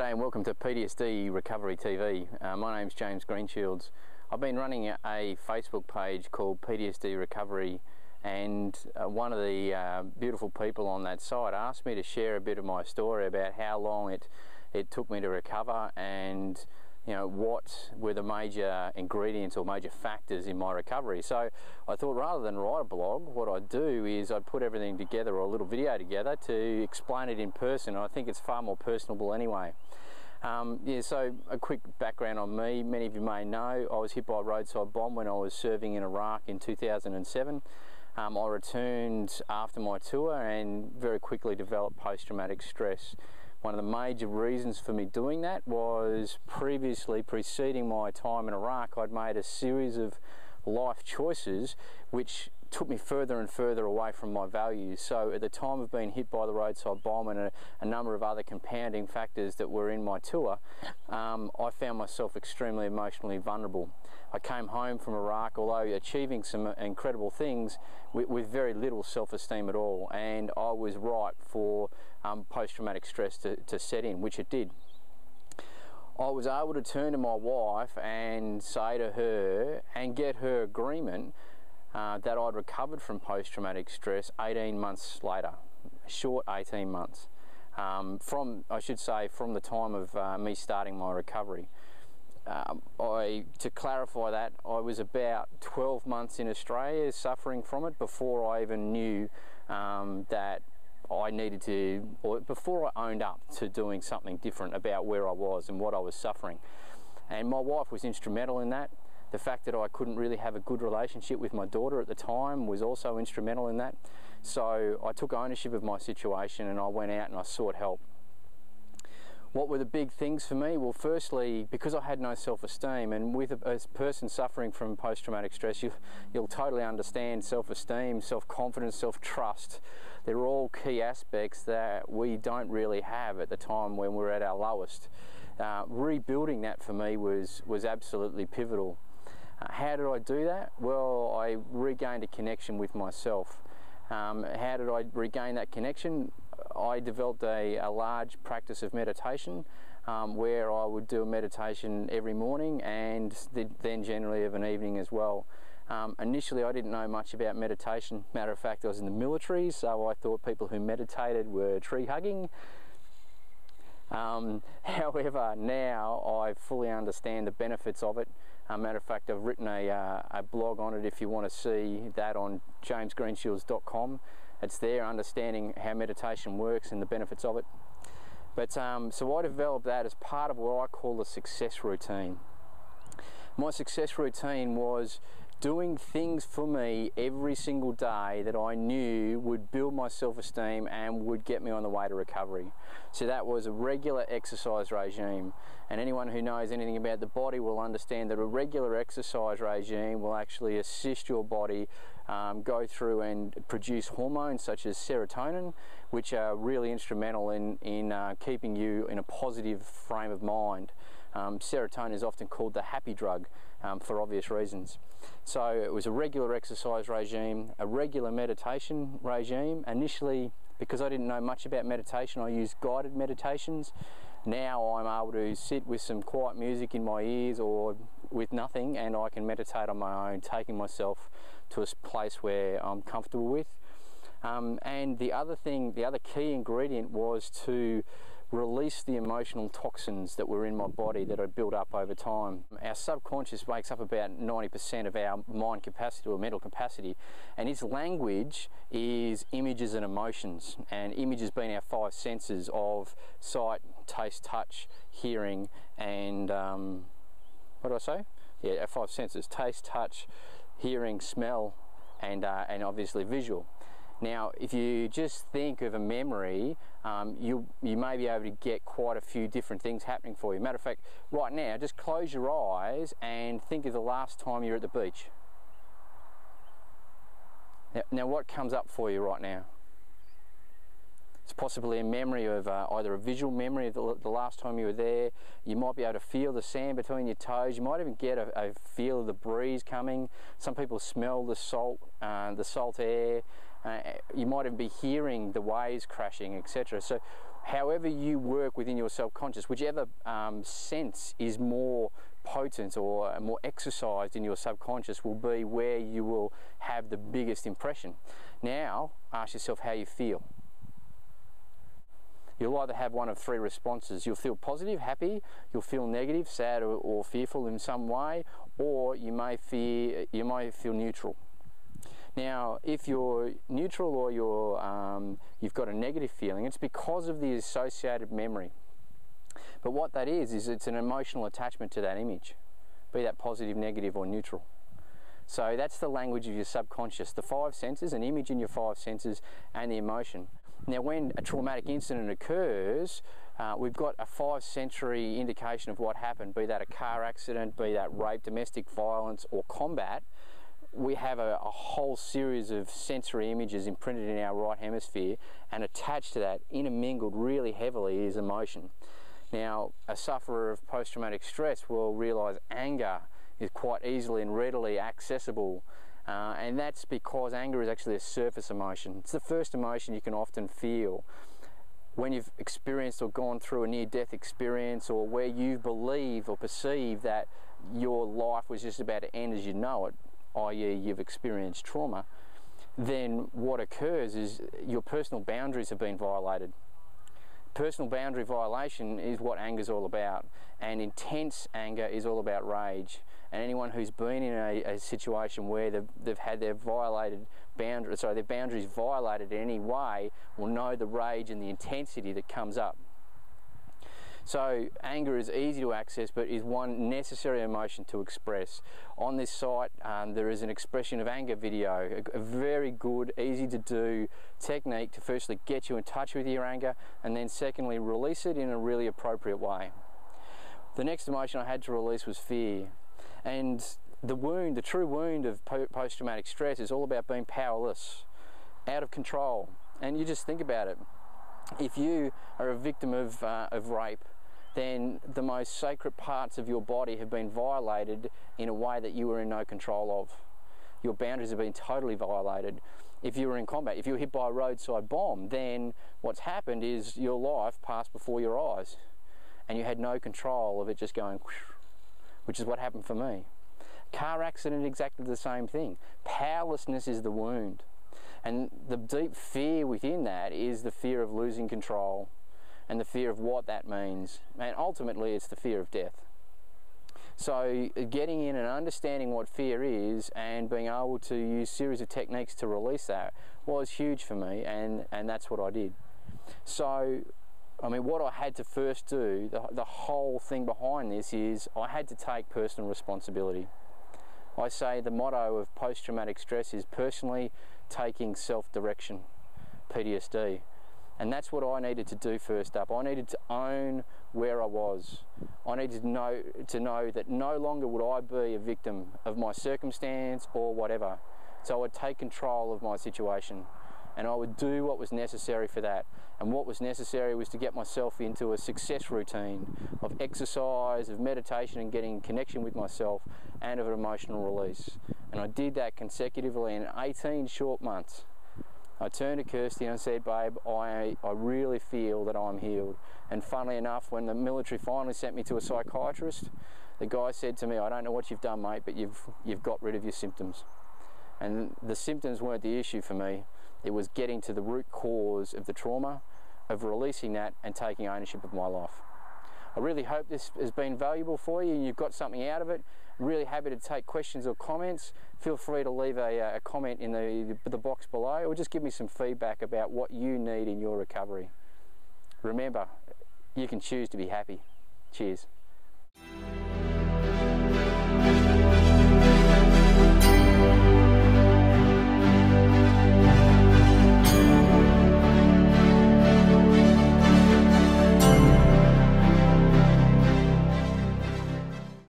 G'day and welcome to PTSD Recovery TV. My name's James Greenshields. I've been running a Facebook page called PTSD Recovery, and one of the beautiful people on that site asked me to share a bit of my story about how long it took me to recover, and what were the major ingredients or major factors in my recovery. So I thought, rather than write a blog, what I'd do is I'd put everything together, or a little video together, to explain it in person. I think it's far more personable anyway. So a quick background on me. Many of you may know I was hit by a roadside bomb when I was serving in Iraq in 2007. I returned after my tour and very quickly developed post-traumatic stress. One of the major reasons for me doing that was preceding my time in Iraq, I'd made a series of life choices which took me further and further away from my values. So at the time of being hit by the roadside bomb and a number of other compounding factors that were in my tour, I found myself extremely emotionally vulnerable. I came home from Iraq, although achieving some incredible things, with very little self-esteem at all, and I was ripe for post-traumatic stress to set in, which it did. I was able to turn to my wife and say to her and get her agreement that I'd recovered from post-traumatic stress 18 months later, a short 18 months, from the time of me starting my recovery. To clarify that, I was about 12 months in Australia suffering from it before I even knew that I needed to, or before I owned up to doing something different about where I was and what I was suffering. And my wife was instrumental in that. The fact that I couldn't really have a good relationship with my daughter at the time was also instrumental in that. So I took ownership of my situation and I went out and I sought help. What were the big things for me? Well, firstly, because I had no self-esteem, and with a person suffering from post-traumatic stress, you'll totally understand self-esteem, self-confidence, self-trust. They're all key aspects that we don't really have at the time when we're at our lowest. Rebuilding that for me was absolutely pivotal. How did I do that? Well, I regained a connection with myself. How did I regain that connection? I developed a large practice of meditation, where I would do a meditation every morning and then generally of an evening as well. Initially I didn't know much about meditation. Matter of fact, I was in the military, so I thought people who meditated were tree hugging. However, now I fully understand the benefits of it. Matter of fact, I've written a blog on it if you want to see that on jamesgreenshields.com. It's there, understanding how meditation works and the benefits of it. But so I developed that as part of what I call the success routine. My success routine was doing things for me every single day that I knew would build my self-esteem and would get me on the way to recovery. So that was a regular exercise regime, and anyone who knows anything about the body will understand that a regular exercise regime will actually assist your body go through and produce hormones such as serotonin, which are really instrumental in keeping you in a positive frame of mind. Serotonin is often called the happy drug for obvious reasons. So it was a regular exercise regime, a regular meditation regime. Initially, because I didn't know much about meditation, I used guided meditations. Now I'm able to sit with some quiet music in my ears or with nothing, and I can meditate on my own, taking myself to a place where I'm comfortable with. And the other key ingredient was to release the emotional toxins that were in my body that had built up over time. Our subconscious makes up about 90% of our mind capacity or mental capacity, and its language is images and emotions, and images being our five senses of sight, taste, touch, hearing, and what did I say? Yeah, our five senses: taste, touch, hearing, smell, and obviously visual. Now, if you just think of a memory, you may be able to get quite a few different things happening for you. Matter of fact, right now, just close your eyes and think of the last time you're at the beach. Now what comes up for you right now? It's possibly a memory of either a visual memory of the last time you were there. You might be able to feel the sand between your toes. You might even get a feel of the breeze coming. Some people smell the salt air. You might even be hearing the waves crashing, etc. So however you work within your subconscious, whichever sense is more potent or more exercised in your subconscious will be where you will have the biggest impression. Now ask yourself how you feel. You'll either have one of three responses. You'll feel positive, happy, you'll feel negative, sad or fearful in some way, or you may feel neutral. Now, if you're neutral or you've got a negative feeling, it's because of the associated memory. But what that is it's an emotional attachment to that image, be that positive, negative or neutral. So that's the language of your subconscious, the five senses, an image in your five senses and the emotion. Now when a traumatic incident occurs, we've got a five-sensory indication of what happened, be that a car accident, be that rape, domestic violence or combat. We have a whole series of sensory images imprinted in our right hemisphere, and attached to that, intermingled really heavily, is emotion. Now, a sufferer of post-traumatic stress will realise anger is quite easily and readily accessible, and that's because anger is actually a surface emotion. It's the first emotion you can often feel when you've experienced or gone through a near-death experience, or where you believe or perceive that your life was just about to end as you know it, i.e. you've experienced trauma. Then what occurs is your personal boundaries have been violated. Personal boundary violation is what anger is all about, and intense anger is all about rage. And anyone who's been in a situation where they've had their their boundaries violated in any way will know the rage and the intensity that comes up. So anger is easy to access, but is one necessary emotion to express. On this site there is an expression of anger video, a very good, easy to do technique to firstly get you in touch with your anger, and then secondly release it in a really appropriate way. The next emotion I had to release was fear. And the true wound of post-traumatic stress is all about being powerless, out of control. And you just think about it. If you are a victim of rape, then the most sacred parts of your body have been violated in a way that you were in no control of. Your boundaries have been totally violated. If you were in combat, if you were hit by a roadside bomb, then what's happened is your life passed before your eyes and you had no control of it just going whoosh, which is what happened for me. Car accident, exactly the same thing. Powerlessness is the wound. And the deep fear within that is the fear of losing control and the fear of what that means. And ultimately it's the fear of death. So getting in and understanding what fear is and being able to use a series of techniques to release that was huge for me, and that's what I did. So I mean, what I had to first do, the whole thing behind this is I had to take personal responsibility. I say the motto of post-traumatic stress is personally taking self-direction, PTSD. And that's what I needed to do first up. I needed to own where I was. I needed to know that no longer would I be a victim of my circumstance or whatever. So I would take control of my situation, and I would do what was necessary for that. And what was necessary was to get myself into a success routine of exercise, of meditation and getting in connection with myself, and of an emotional release. And I did that consecutively in 18 short months. I turned to Kirsty and I said, babe, I really feel that I'm healed. And funnily enough, when the military finally sent me to a psychiatrist, the guy said to me, I don't know what you've done, mate, but you've got rid of your symptoms. And the symptoms weren't the issue for me. It was getting to the root cause of the trauma, of releasing that and taking ownership of my life. I really hope this has been valuable for you and you've got something out of it. I'm really happy to take questions or comments. Feel free to leave a comment in the box below, or just give me some feedback about what you need in your recovery. Remember, you can choose to be happy. Cheers.